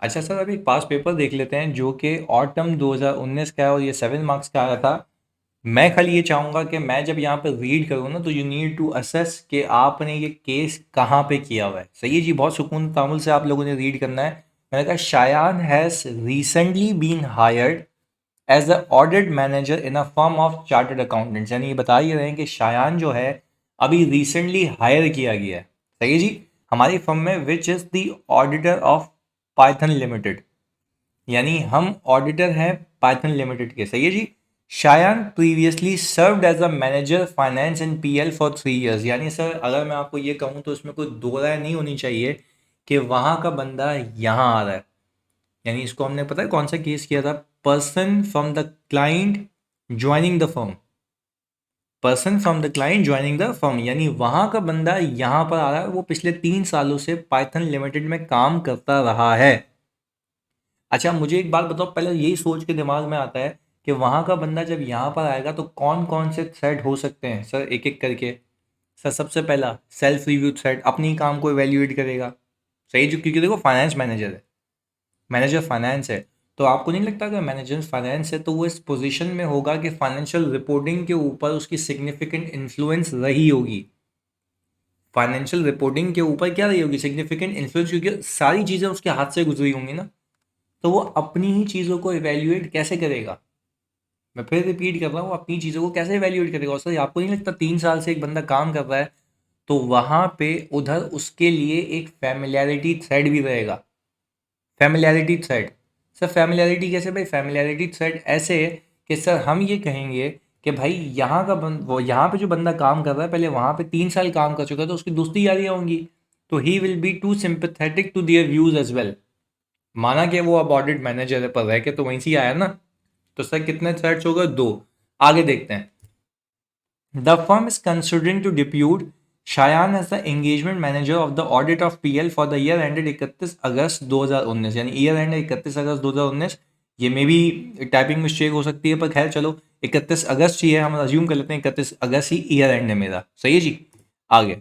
अच्छा सर, अभी पास पेपर देख लेते हैं जो कि ऑटम 2019 का है और ये 7 मार्क्स का आया था। मैं खाली ये चाहूँगा कि मैं जब यहाँ पे रीड करूँ ना, तो यू नीड टू असेस कि आपने ये केस कहाँ पे किया हुआ है। सही है जी, बहुत सुकून तामुल से आप लोगों ने रीड करना है। मैंने कहा Shayan has recently been hired as a audit manager in a firm of chartered accountants. यानी ये बता ही रहे हैं कि शायान जो है अभी रिसेंटली हायर किया गया है। सही है जी, हमारी फर्म में which is the auditor of Python limited. यानी हम ऑडिटर हैं पाइथन लिमिटेड के। सही है जी। Shayan previously served as a manager finance in PL for 3 years. यानी सर अगर मैं आपको ये कहूँ तो इसमें कोई दो राय नहीं होनी चाहिए कि वहाँ का बंदा यहाँ आ रहा है। यानी इसको हमने पता है कौन सा केस किया था, person from the client joining the firm. Person from the client joining the firm, यानी वहाँ का बंदा यहाँ पर आ रहा है। वो पिछले 3 सालों से पाइथन लिमिटेड में काम करता रहा है। अच्छा मुझे एक बात बताओ, पहले यही सोच के दिमाग में आता है कि वहाँ का बंदा जब यहाँ पर आएगा तो कौन कौन से थ्रेड हो सकते हैं सर, एक एक करके। सर सबसे पहला सेल्फ रिव्यू थ्रेड, अपनी ही काम को इवेल्युएट करेगा। सही जो, क्योंकि देखो फाइनेंस मैनेजर है, मैनेजर फाइनेंस है। तो आपको नहीं लगता कि मैनेजर फाइनेंस है तो वो इस पोजीशन में होगा कि फाइनेंशियल रिपोर्टिंग के ऊपर उसकी सिग्निफिकेंट इन्फ्लुएंस रही होगी। फाइनेंशियल रिपोर्टिंग के ऊपर क्या रही होगी, सिग्निफिकेंट इन्फ्लुएंस, क्योंकि सारी चीज़ें उसके हाथ से गुजरी होंगी ना। तो वो अपनी ही चीज़ों को इवेल्युएट कैसे करेगा। मैं फिर रिपीट कर रहा हूँ, अपनी चीज़ों को कैसे इवेल्युएट करेगा। और सर आपको नहीं लगता 3 साल से एक बंदा काम कर रहा है तो वहाँ पे उधर उसके लिए एक फैमिलियरिटी थ्रेड भी रहेगा। फैमिलियरिटी थ्रेड, सर फैमिलियरिटी कैसे भाई, फैमिलियरिटी थ्रेड ऐसे कि सर हम ये कहेंगे कि भाई यहाँ का वो यहाँ पे जो बंदा काम कर रहा है पहले वहाँ पे 3 साल काम कर चुका है तो उसकी दोस्ती यारियाँ होंगी। तो he will be too sympathetic to their views as well. माना कि वो अब ऑडिट मैनेजर पर रह के तो वहीं से ही आया ना। तो सर कितने थ्रेड्स हो गए, 2। आगे देखते हैं। The firm is considering to depute Shayan as the engagement manager of the audit of PL for the year ended 31 August 2019। यानी ईयर एंड 31 अगस्त 2019। ये मे भी टाइपिंग मिस्टेक हो सकती है पर खैर चलो, 31 अगस्त ही है, हम अज्यूम कर लेते हैं 31 अगस्त ही ईयर एंड है मेरा। सही है जी। आगे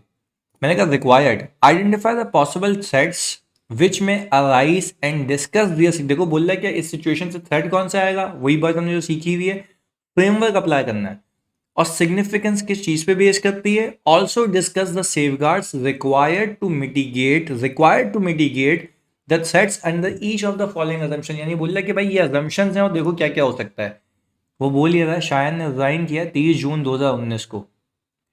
मैंने कहा required identify the possible threats which may arise and discuss दियर। देखो बोल रहा है क्या, इस सिचुएशन से थ्रेट कौन सा आएगा, वही बात हमने जो सीखी हुई है, फ्रेमवर्क अप्लाई करना है। और सिग्निफिकेंस किस चीज पे बेस करती है, also discuss the safeguards required to mitigate the threats under each of the following assumption. यानी बोल रहा है कि भाई ये अजम्पशंस हैं और देखो क्या क्या हो सकता है। वो बोल ये रहा है शायन ने रिजाइन किया 30 जून 2019 को।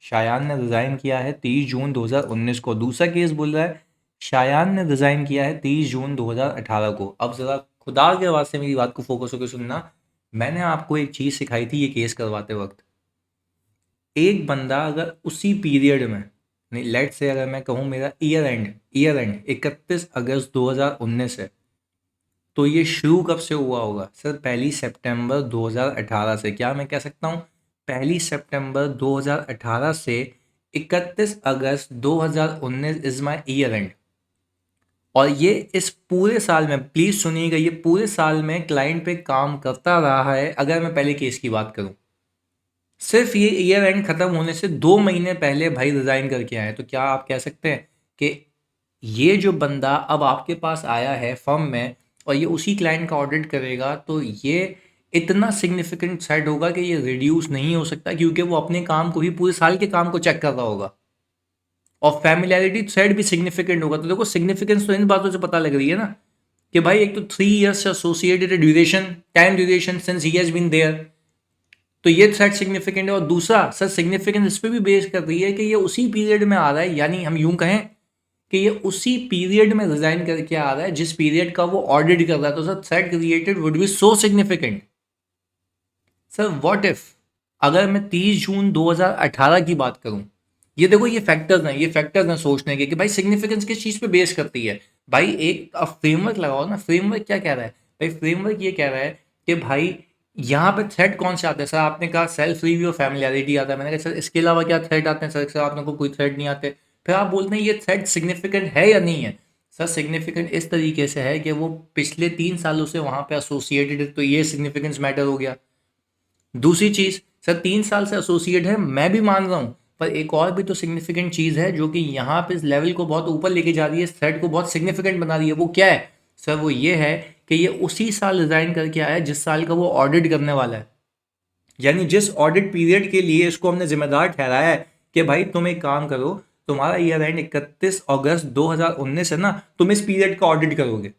शायान ने रिज़ाइन किया है 30 जून 2019 को। दूसरा केस बोल रहा है शायान ने रिज़ाइन किया है 30 जून 2018 को। अब ज़रा खुदा के वास्ते मेरी बात को फोकस होकर सुनना। मैंने आपको एक चीज़ सिखाई थी ये केस करवाते वक्त। एक बंदा अगर उसी पीरियड में, नहीं लेट से अगर मैं कहूँ मेरा ईयर एंड 31 अगस्त 2019 है, तो ये शुरू कब से हुआ होगा सर, 1 सितंबर 2018 से। क्या मैं कह सकता हूँ 1 सितंबर 2018 से 31 August 2019 is my year and. और ये इस पूरे साल में, प्लीज सुनिएगा, ये पूरे साल में क्लाइंट पे काम करता रहा है। अगर मैं पहले केस की बात करूं, सिर्फ ये ईयर एंड खत्म होने से 2 महीने पहले भाई रिजाइन करके आए, तो क्या आप कह सकते हैं कि ये जो बंदा अब आपके पास आया है फर्म में और ये उसी क्लाइंट का ऑडिट करेगा तो ये इतना सिग्निफिकेंट साइड होगा कि ये रिड्यूस नहीं हो सकता, क्योंकि वो अपने काम को ही, पूरे साल के काम को चेक कर रहा होगा। और फैमिलियरिटी थ्रेड भी सिग्निफिकेंट होगा। तो देखो सिग्निफिकेंस तो इन बातों से पता लग रही है ना कि भाई एक तो 3 इयर्स से associated duration, time duration since he has been there, तो ये थ्रेड सिग्निफिकेंट है। और दूसरा सर सिग्निफिकेंस इस पर भी बेस कर रही है कि ये उसी पीरियड में आ रहा है, यानी हम यूं कहें कि ये उसी पीरियड में रिजाइन करके आ रहा है जिस पीरियड का वो ऑडिट कर रहा है। तो sir thread created would be so significant. Sir what if अगर मैं 30 जून 2018 की बात करूं, ये देखो ये फैक्टर्स हैं सोचने के कि भाई सिग्निफिकेंस किस चीज पे बेस करती है। भाई एक अब फ्रेमवर्क लगाओ ना, फ्रेमवर्क क्या कह रहा है भाई, फ्रेमवर्क ये कह रहा है कि भाई यहाँ पे थ्रेड कौन से आते हैं। सर आपने कहा सेल्फ रिव्यू और फैमिलियरिटी आता है, मैंने कहा सर इसके अलावा क्या थ्रेड आते हैं। सर आपने को कोई थ्रेड नहीं आते। फिर आप बोलते हैं ये थ्रेड सिग्निफिकेंट है या नहीं है। सर सिग्निफिकेंट इस तरीके से है कि वो पिछले 3 सालों से वहां पे एसोसिएटेड है, तो ये सिग्निफिकेंस मैटर हो गया। दूसरी चीज सर 3 साल से एसोसिएट है, मैं भी मान रहा हूं, पर एक और भी तो सिग्निफिकेंट चीज है जो कि यहाँ पे इस लेवल को बहुत ऊपर लेके जा रही है, इस थ्रेड को बहुत सिग्निफिकेंट बना रही है। वो क्या है, सर वो ये है कि ये उसी साल रिजाइन करके आया जिस साल का वो ऑडिट करने वाला है, यानी जिस ऑडिट पीरियड के लिए इसको हमने जिम्मेदार ठहराया है कि भाई तुम एक काम करो, तुम्हारा ईयर एंड 31 अगस्त 2019 है ना, तुम इस पीरियड का ऑडिट करोगे।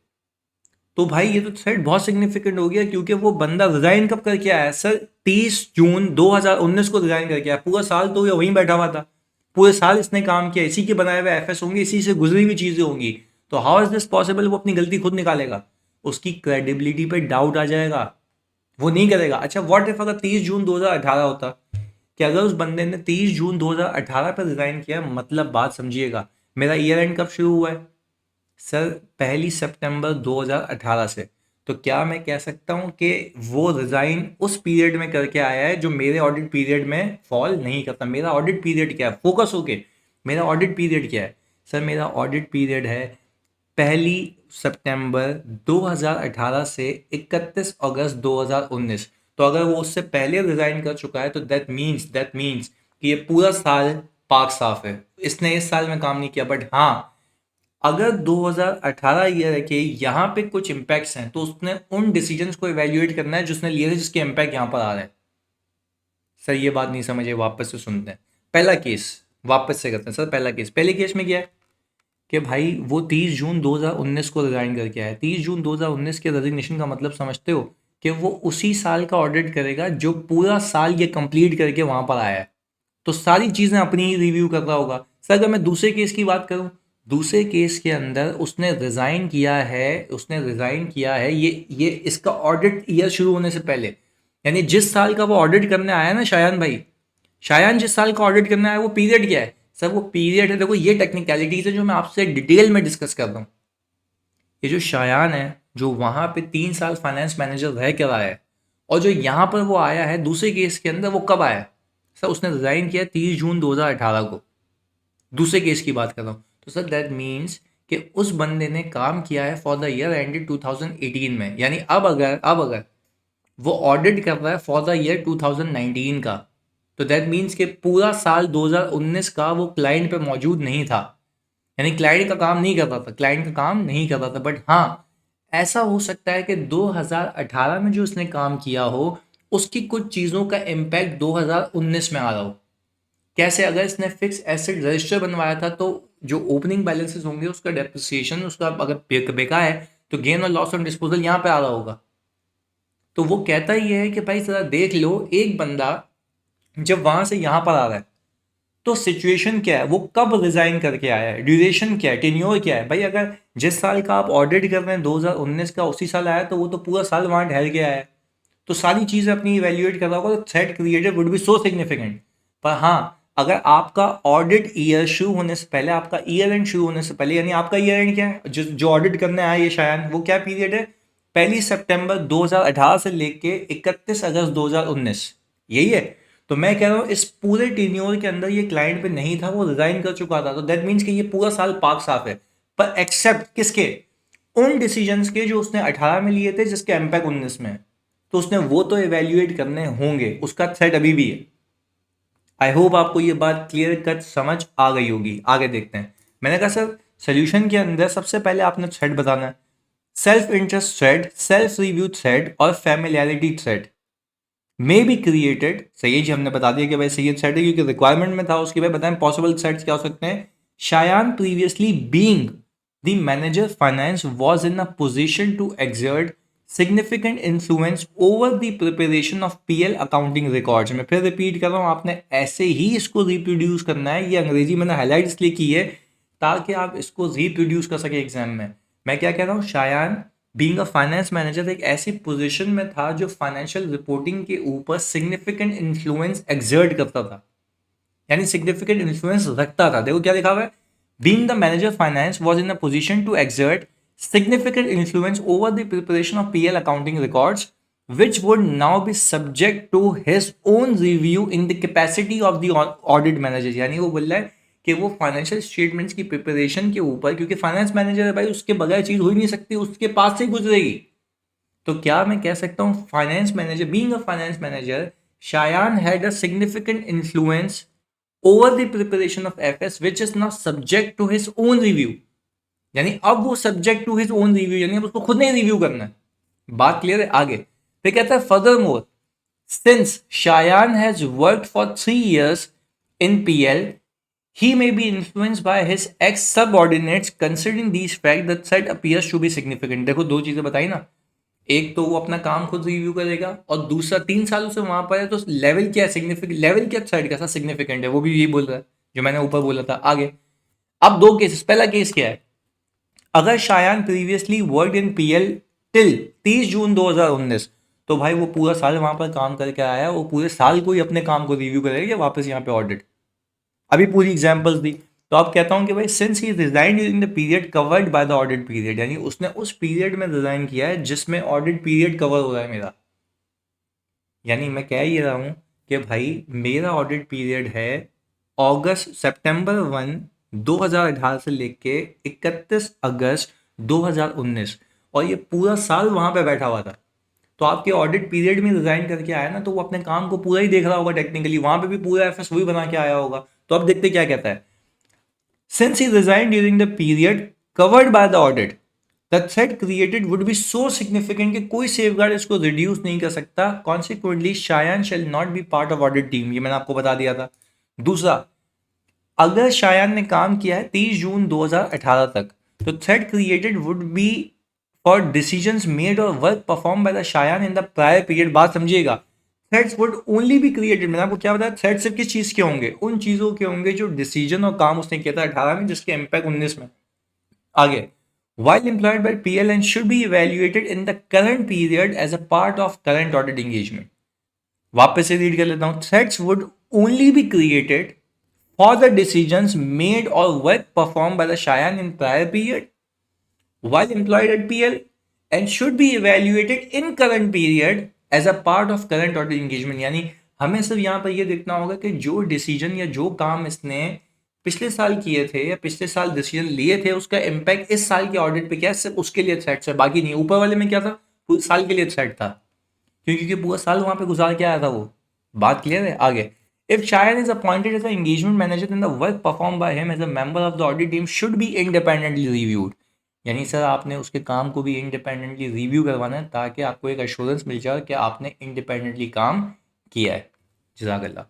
तो भाई ये तो थ्रेड बहुत सिग्निफिकेंट हो गया, क्योंकि वो बंदा रिजाइन कब करके आया सर, 30 जून 2019 को रिजाइन करके आया। पूरा साल तो ये वहीं बैठा हुआ था, पूरे साल इसने काम किया, इसी के बनाए हुए एफएस होंगे, इसी से गुजरी हुई चीजें होंगी। तो हाउ इज दिस पॉसिबल वो अपनी गलती खुद निकालेगा? उसकी क्रेडिबिलिटी पे डाउट आ जाएगा, वो नहीं करेगा। अच्छा व्हाट इफ अगर 30 जून 2018 होता, कि अगर उस बंदे ने 30 जून 2018 पर रिजाइन किया, मतलब बात समझिएगा, मेरा ईयर एंड कब शुरू हुआ है सर, 1 सितंबर 2018 से। तो क्या मैं कह सकता हूं कि वो रिजाइन उस पीरियड में करके आया है जो मेरे ऑडिट पीरियड में फॉल नहीं करता? मेरा ऑडिट पीरियड क्या है, फोकस होके, मेरा ऑडिट पीरियड क्या है सर? मेरा ऑडिट पीरियड है 1 सितंबर 2018 से 31 अगस्त 2019। तो अगर वो उससे पहले रिजाइन कर चुका है तो दैट मीन्स कि ये पूरा साल पाक साफ है, इसने इस साल में काम नहीं किया। बट हाँ, अगर 2018 ईयर के यहाँ पे कुछ इम्पैक्ट्स हैं तो उसने उन डिसीजंस को इवेल्युएट करना है जो उसने लिए थे, जिसके इम्पैक्ट यहाँ पर आ रहे हैं। सर ये बात नहीं समझे, वापस से सुनते हैं। पहला केस वापस से करते हैं सर। पहला केस, पहले केस में क्या है कि भाई वो 30 जून 2019 को रिजाइन करके आया। 30 जून 2019 के रेजिग्नेशन का मतलब समझते हो कि वो उसी साल का ऑडिट करेगा जो पूरा साल ये कंप्लीट करके वहां पर आया है। तो सारी चीजें अपनी ही रिव्यू कर रहा होगा। सर अगर मैं दूसरे केस की बात करूं, दूसरे केस के अंदर उसने रिजाइन किया है ये इसका ऑडिट ईयर शुरू होने से पहले, यानी जिस साल का वो ऑडिट करने आया ना शायान भाई, शायान जिस साल का ऑडिट करना है वो पीरियड क्या है सर? वो पीरियड है, देखो ये टेक्निकलिटीज है जो मैं आपसे डिटेल में डिस्कस कर रहा हूँ। ये जो शायान है, जो वहां पे 3 साल फाइनेंस मैनेजर रह कर आया है, और जो यहाँ पर वो आया है दूसरे केस के अंदर, वो कब आया है सर? उसने रिजाइन किया 30 जून 2018 को। दूसरे केस की बात कर रहा हूँ। तो सर दैट मीन्स कि उस बंदे ने काम किया है फॉर द ईयर एंडेड 2018 में, यानी अब अगर वो ऑडिट कर रहा है फॉर द ईयर 2019 का, तो दैट मीन्स कि पूरा साल 2019 का वो क्लाइंट पे मौजूद नहीं था, यानी क्लाइंट का काम नहीं कर रहा था, क्लाइंट का काम नहीं कर रहा था। बट हाँ, ऐसा हो सकता है कि 2018 में जो उसने काम किया हो उसकी कुछ चीज़ों का इम्पैक्ट 2019 में आ रहा हो। कैसे? अगर इसने फिक्स एसेट रजिस्टर बनवाया था तो जो ओपनिंग बैलेंसेस होंगे उसका डेप्रिसिएशन, उसका अगर बेका है तो गेन और लॉस ऑन डिस्पोजल यहाँ पे आ रहा होगा। तो वो कहता ही है कि भाई जरा देख लो, एक बंदा जब वहां से यहाँ पर आ रहा है तो सिचुएशन क्या है, वो कब रिजाइन करके आया है, ड्यूरेशन क्या है, टेन्योर क्या है। भाई अगर जिस साल का आप ऑडिट कर रहे हैं 2019 का उसी साल आया, तो वो तो पूरा साल वहां ठहर के आया है, तो सारी चीजें अपनी इवेल्युएट कर रहा होगा, तो threat created would be so significant. पर हाँ, अगर आपका ऑडिट ईयर शुरू होने से पहले, आपका ईयर एंड शुरू होने से पहले, यानी आपका ईयर एंड क्या है, जो ऑडिट करने आया ये शायद, वो क्या पीरियड है, 1 सितंबर 2018 से लेके 31 अगस्त 2019, यही है। तो मैं कह रहा हूँ इस पूरे टेन्योर के अंदर ये क्लाइंट पे नहीं था, वो रिजाइन कर चुका था, तो दैट मीन्स कि ये पूरा साल पाक साफ है। पर एक्सेप्ट किसके? उन डिसीजंस के जो उसने 18 में लिए थे जिसके इम्पैक्ट 19 में है, तो उसने वो तो इवेल्युएट करने होंगे, उसका थ्रेट अभी भी है। आई होप आपको ये बात क्लियर कट समझ आ गई होगी। आगे देखते हैं। मैंने कहा सर सोल्यूशन के अंदर सबसे पहले आपने थ्रेड बताना है, self interest threat, self review threat और familiarity threat may be created. सही जी, हमने बता दिया कि भाई सही थ्रेड है क्योंकि रिक्वायरमेंट में था। उसके बाद बताएं पॉसिबल थ्रेड्स क्या हो सकते हैं। Shayan previously being the manager finance was in a position to exert significant influence over the preparation of PL accounting records. मैं फिर रिपीट कर रहा हूं, आपने ऐसे ही इसको रिप्रोड्यूस करना है। ये अंग्रेजी मैंने हाईलाइट इसलिए की है ताकि आप इसको रिप्रोड्यूस कर सके एग्जाम में। मैं क्या कह रहा हूँ, Shayan being a finance manager एक ऐसी पोजीशन में था जो फाइनेंशियल रिपोर्टिंग के ऊपर सिग्निफिकेंट इन्फ्लुएंस एक्सर्ट करता था, यानी सिग्निफिकेंट इन्फ्लुएंस रखता था। देखो क्या लिखा हुआ है, being the manager finance was in a position to exert significant influence over the preparation of PL accounting records, which would now be subject to his own review in the capacity of the audit manager। यानी वो बोल रहा है कि वो financial statements की preparation के ऊपर, क्योंकि फाइनेंस मैनेजर है भाई, उसके बगैर चीज हो ही नहीं सकती, उसके पास से ही गुजरेगी। तो क्या मैं कह सकता हूँ finance manager, being a finance manager, Shayan had a significant influence over the preparation of FS which is now subject to his own review। यानी अब वो subject to his own review, यानी अब उसको खुद नहीं रिव्यू करना है। बात क्लियर है? आगे फिर कहता है further more, since Shayan has work for 3 years in PL, he may be influenced by his ex subordinates. Considering these facts, the threat appears to be significant. देखो दो चीजें बताई ना, एक तो वो अपना काम खुद रिव्यू करेगा, और दूसरा 3 सालों से वहां पर है, तो लेवल क्या है सिग्निफिकेंट, लेवल क्या थ्रेड कैसा सिग्निफिकेंट है, वो भी यही बोल रहा है जो मैंने ऊपर बोला था। आगे अब दो केसेस, पहला केस क्या है, अगर Shayan previously work in PL till 30 June 2019, तो भाई वो पूरा साल वहां पर काम करके आया, वो पूरे साल को ही अपने काम को रिव्यू करेगा या वापस यहाँ पे ऑडिट। अभी पूरी एग्जांपल्स दी, तो आप कहता हूं कि भाई since he resign during the period covered by the audit period, यानी उसने उस पीरियड में रिजाइन किया है जिसमें ऑडिट पीरियड कवर हो रहा है मेरा। यानी मैं कह ये रहा हूं कि भाई मेरा ऑडिट पीरियड है सितंबर 1 2018 से लेके 31 अगस्त 2019, और ये पूरा साल वहां पे बैठा हुआ था। तो आपके ऑडिट पीरियड में रिजाइन करके आया ना, तो वो अपने काम को पूरा ही देख रहा होगा, टेक्निकली वहां पे भी पूरा एफएस वही बना के आया होगा। तो अब देखते क्या कहता है, since he resign during the period covered by the audit, the threat created would be so significant कि कोई सेफगार्ड इसको रिड्यूस नहीं कर सकता। Consequently Shayan shall not be part of audit team, ये मैंने आपको बता दिया था। दूसरा, अगर शायान ने काम किया है 30 जून 2018 तक, तो threat created would be for decisions made और work perform by the Shayan in the prior period. बात समझिएगा, threats would only be created, मैंने आपको क्या बताया, थ्रेड सिर्फ किस चीज के होंगे, उन चीजों के होंगे जो डिसीजन और काम उसने किया था 18 में, जिसके इम्पैक्ट 19 में। आगे, while employed by PLN should be evaluated in the current period as a part of current audit engagement. वापस से रीड कर लेता हूं, threats would only be created for the decisions made or work performed by the Cheyenne in prior period while employed at PL and should be evaluated in current period as a part of current audit engagement। यानी हमें सिर्फ यहाँ पर यह देखना होगा कि जो डिसीजन या जो काम इसने पिछले साल किए थे या पिछले साल डिसीजन लिए थे, उसका इम्पैक्ट इस साल के ऑडिट पे क्या है, सिर्फ उसके लिए थ्रेट्स है, बाकी नहीं। ऊपर वाले में क्या था, पूरे साल के लिए थ्रेट था, क्योंकि पूरा साल वहां पे गुजार के आया था वो। बात क्लियर है? आगे, if Shayan is appointed as engagement manager then the work perform by him as a member of the audit team should be independently reviewed. यानी सर आपने उसके काम को भी इंडिपेंडेंटली रिव्यू करवाना है, ताकि आपको एक एश्योरेंस मिल जाए कि आपने इंडिपेंडेंटली काम किया है। जज़ाकल्लाह।